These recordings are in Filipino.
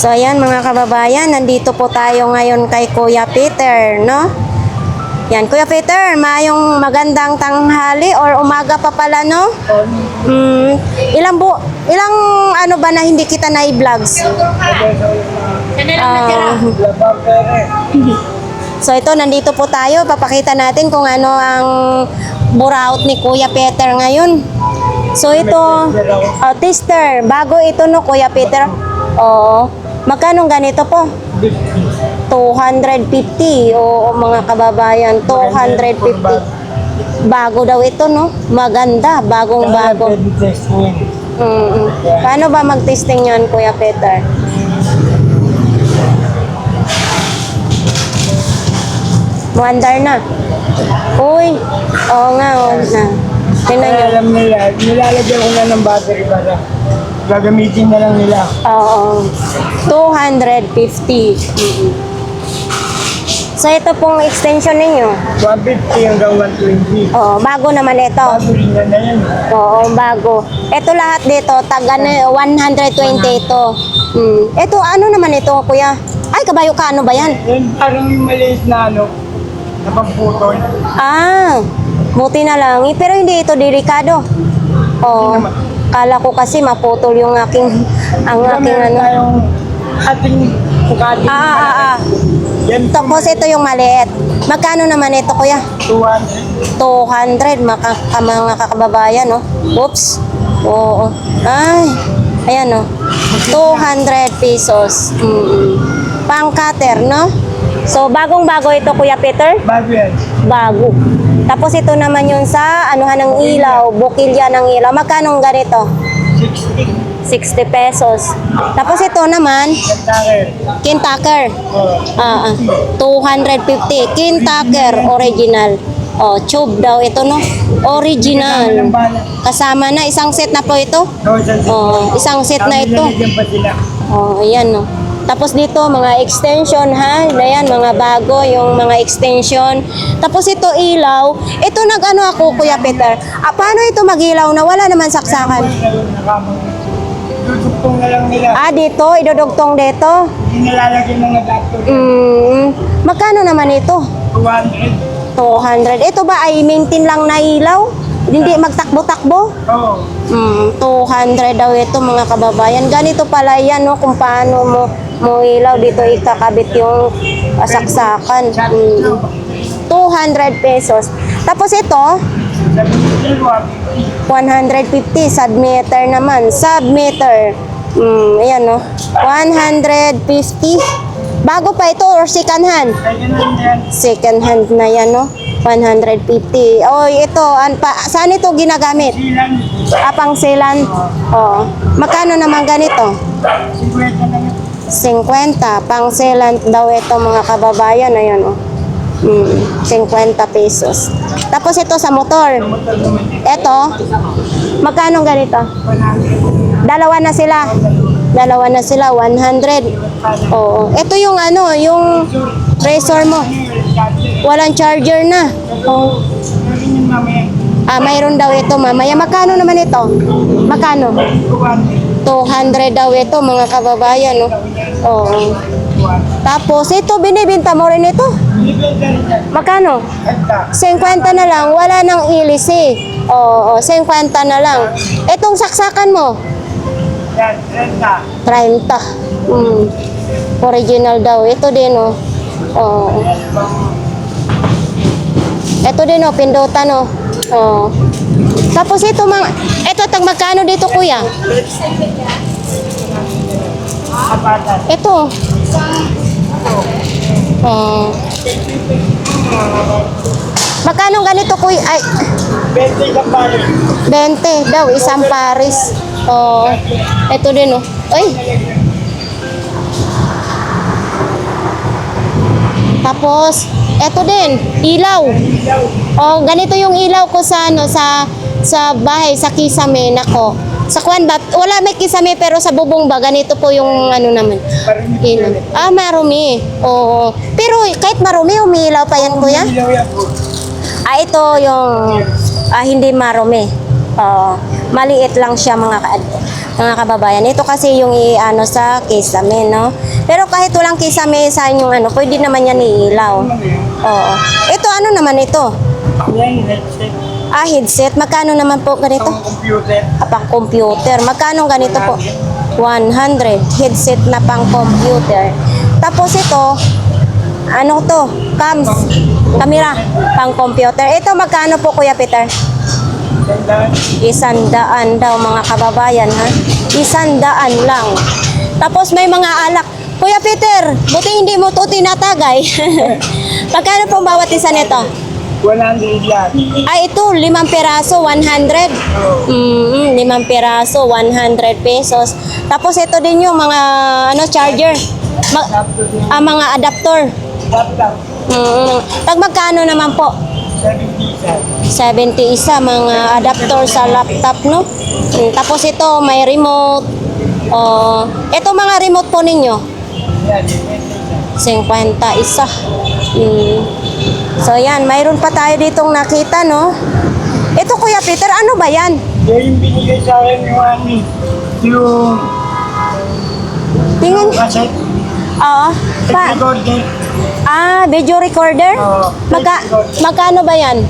So ayan mga kababayan, nandito po tayo ngayon kay Kuya Peter, no? Yan, Kuya Peter, mayong magandang tanghali or umaga pa pala, no? Ilang ano ba na hindi kita na i-vlogs? So ito, nandito po tayo, papakita natin kung ano ang buraot ni Kuya Peter ngayon. So ito, tester, bago ito no Kuya Peter. Oo. Magkano ganito po? 250. Oo, mga kababayan, 250. Bago daw ito, no? Maganda, bagong-bago. Paano ba mag-testing yan, Kuya Peter? Muandar na. Uy, oo nga, oo na. Alam nila, nilalagyan ko na ng battery para gagamitin na lang nila. Oo. 250. So ito pong extension ninyo. 150 hanggang 120. Oo, bago naman ito. Bago rin na yan. Oo, bago. Ito lahat dito, taga 120 ito. Ito, ano naman ito, kuya? Ay, kabayo ka, ano ba yan? Yan parang maliit na napagputol. Ah, buti na lang. Pero hindi ito delikado. Oo. Kala ko kasi maputol yung aking ano. Tayong ating Bugatti. Yan Tapos ito yung maliit. Magkano naman ito, kuya? 200. 200, mga kakababayan, no? Oops. Oo. Ay, ayan, no? 200 pesos. Pang cutter, no? So, bagong-bago ito, Kuya Peter? Bago yan. Bago. Tapos ito naman yun sa anuhan ng ilaw, bukilya ng ilaw. Magkano ganito? 60. 60 pesos. Tapos ito naman, Kentucker. Kintaker. 250. Kintaker, original. Oh, tube daw ito, no? Original. Kasama na, isang set na po ito. Oh, isang set na ito. Oh, ayan, no? Tapos dito, mga extension, ha? Ayan, mga bago, yung mga extension. Tapos ito, ilaw. Ito, nag-ano ako, Kuya Peter. Paano ito mag-ilaw na wala naman saksakan? Dudugtong na lang nila. Dito, idudugtong dito. Hindi nilalagyan ng adapter. Magkano naman ito? 200. 200. Ito ba ay maintain lang na ilaw? Hindi magtakbo-takbo? Oo. 200 daw ito, mga kababayan. Ganito pala yan, no? Kung paano mo ilaw dito ikakabit yung saksakan. 200 pesos. Tapos ito, 150. Submeter naman. Submeter. Ayan, no? 150. Bago pa ito or second hand? Second hand na yan, no? 150. Oh, ito. Saan ito ginagamit? Pang sealant. Oh. Magkano naman ganito? 50. Pang sealant daw ito, mga kababayan. Ayan, oh. 50 pesos. Tapos ito sa motor. Ito, magkano ganito? Dalawa na sila. 100. Oo. Ito yung yung razor mo. Walang charger na. Oh. Mayroon daw ito mamaya. Magkano naman ito? Magkano? 200 daw ito, mga kababayan, no? Oo. Tapos ito, binibinta mo rin ito? Magkano? 50 na lang. Wala nang ilis eh. Oo, 50 na lang. Itong saksakan mo? 30. Original daw. Ito din, oh. Oo. Ito din, oh. Pindutan, oh. Oo. Tapos ito, tag magkano dito, kuya? Ito. Magkano ganito, kuya? Ay, 20 ka pares. 20 daw, isang pares. Oh, ito din, oh. Ay. Tapos, ito din, ilaw. Oh, ganito yung ilaw ko sa bahay, sa kisame nako. Sa kwan ba? Wala may kisame pero sa bubong ba ganito po yung naman. Marumi. Oo. Pero kahit marumi, umiilaw pa yan, kuya? Ito yung hindi marumi. Maliit lang siya, mga mga kababayan. Ito kasi yung i-ano sa kisame, no? Pero kahit walang kisame sa yung ano, pwede naman yan iilaw. Oo. Ito, ano naman ito? Yan, headset. Ah, headset. Magkano naman po ganito? Ang computer. Pang computer. Magkano ganito po? 100. Headset na pang computer. Tapos ito, ano to? Cams. Camera. Pang computer. Ito, magkano po, Kuya Peter? Sandaan. 100 daw, mga kababayan, ha? 100 lang. Tapos may mga alak. Kuya Peter, buti hindi mo to tinatagay. Magkano po bawat isa nito? 100 lang. Ay, ito, 5 peraso, 100. 5 peraso, 100 pesos. Tapos ito din yung mga ano charger. Laptop din. Mga adapter. Laptop. Tag magkano naman po? 70 isa. 70 isa mga adapter sa laptop, no? Tapos ito, may remote. Ito mga remote po ninyo. Yan, 50 isa. So yan, mayroon pa tayo ditong nakita, no? Ito, Kuya Peter, ano ba yan? yan yung binigay sa akin yung ano, yung Tingin. cassette. Oo. Recorder. Video recorder? Oo. Magkano ba yan?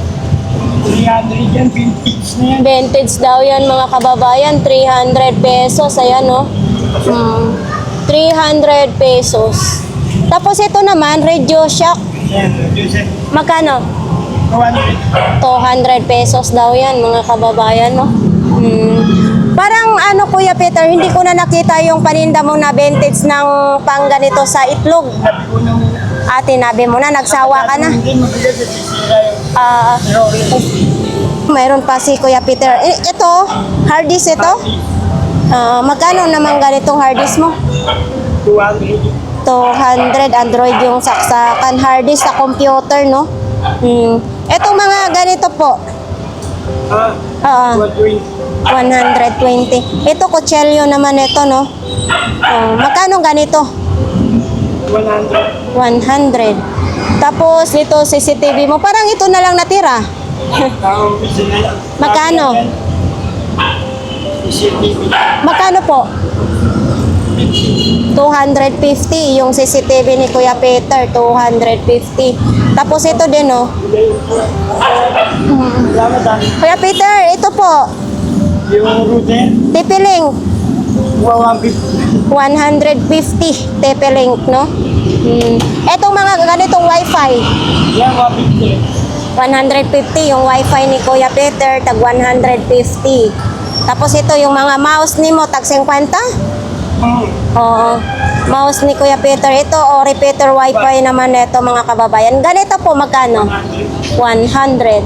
300 yan, vintage na yan. Vintage daw yan, mga kababayan. 300 pesos. Ayan, no? 300 pesos. Tapos ito naman, Radio Shack. Yan, Joseph. Magkano? 200. 200 pesos daw yan, mga kababayan, no? Parang ano, Kuya Peter, hindi ko na nakita yung paninda mo na vintage ng pang ganito sa itlog. Sabi ko nung Tinabi mo na, nagsawa ka na. hindi mabigat at sisira yung Mayroon pa si Kuya Peter. Ito, hard disk ito? Magkano naman ganitong hard disk mo? 200. 200 Android yung saksakan. Hard disk sa computer, no? Etong mga ganito po. 120. 120. Ito, kutselyo naman ito, no? Magkano ganito? 100. 100. Tapos, ito, CCTV mo. Parang ito na lang natira. Magkano? Magkano po? 250 yung CCTV ni Kuya Peter, 250. Tapos ito din, no? Salamat ah. Kuya Peter, ito po, Yung router, TP-Link, 150. 150 TP-Link, no? Etong mga ganitong wifi, Yan, 150. 150 yung wifi ni Kuya Peter, tag 150. Tapos ito yung mga mouse ni mo, tag 50? Oo. Mouse ni Kuya Peter. Ito, repeater wifi naman ito, mga kababayan. Ganito po, magkano? 100.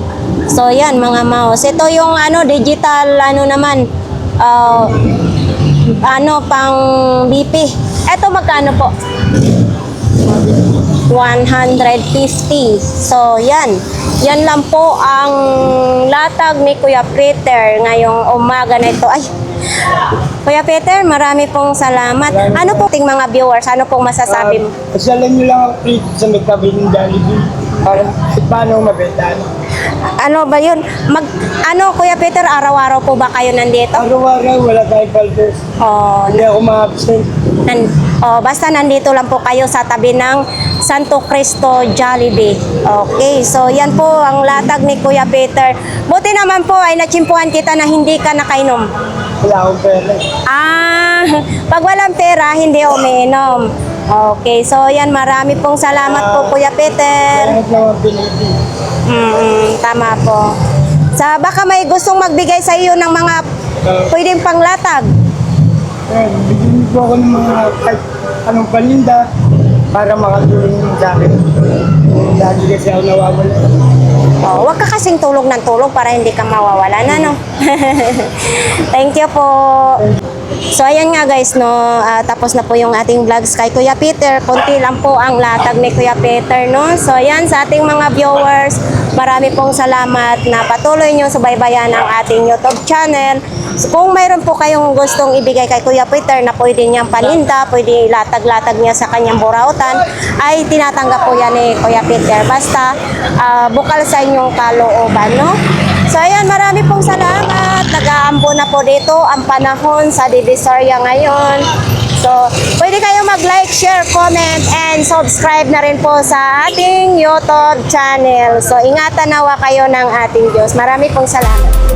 So, yan, mga mouse. Ito yung digital, naman, pang BP. Ito, magkano po? 150. So, yan. Yan lang po ang latag ni Kuya Peter ngayong umaga na ito. Ay, Kuya Peter, marami pong salamat. Ano po ting mga viewers? Ano pong masasabi mo? Pasalan nyo lang ako dito sa may tabi ng Jollibee para paano mabenta. Ano ba yun? Kuya Peter, araw-araw po ba kayo nandito? Araw-araw, wala tayong paldos. Hindi ako ma-absent. Basta nandito lang po kayo sa tabi ng Santo Cristo Jollibee. Okay, so yan po ang latag ni Kuya Peter. Buti naman po ay natsimpuhan kita na hindi ka nakainom. Wala akong pera. Pag walang pera, hindi umiinom. Okay, so yan, marami pong salamat po, Kuya Peter. Salamat naman pinili. Tama po. Baka may gustong magbigay sa iyo ng mga pwedeng panglatag. Bigyan niyo po ako ng mga kahit anong paninda para makatulong sa akin. Lagi kasi ako nawawala. Huwag ka kasing tulog ng tulog para hindi ka mawawalan, ano? Thank you po. So, ayan nga guys, no? Tapos na po yung ating vlogs kay Kuya Peter. Konti lang po ang latag ni Kuya Peter, no? So, ayan sa ating mga viewers, marami pong salamat na patuloy nyo subaybayan ang ating YouTube channel. So, kung mayroon po kayong gustong ibigay kay Kuya Peter na pwede niyang paninda, pwede latag-latag niya sa kanyang burautan, ay tinatanggap po yan ni Kuya Peter. Basta, bukal sa inyong kalooban, no? So, So ayan, marami pong salamat. Nag-aambo na po dito ang panahon sa Divisoria ngayon. So, pwede kayong mag-like, share, comment, and subscribe na rin po sa ating YouTube channel. So, ingatan nawa kayo ng ating Diyos. Marami pong salamat.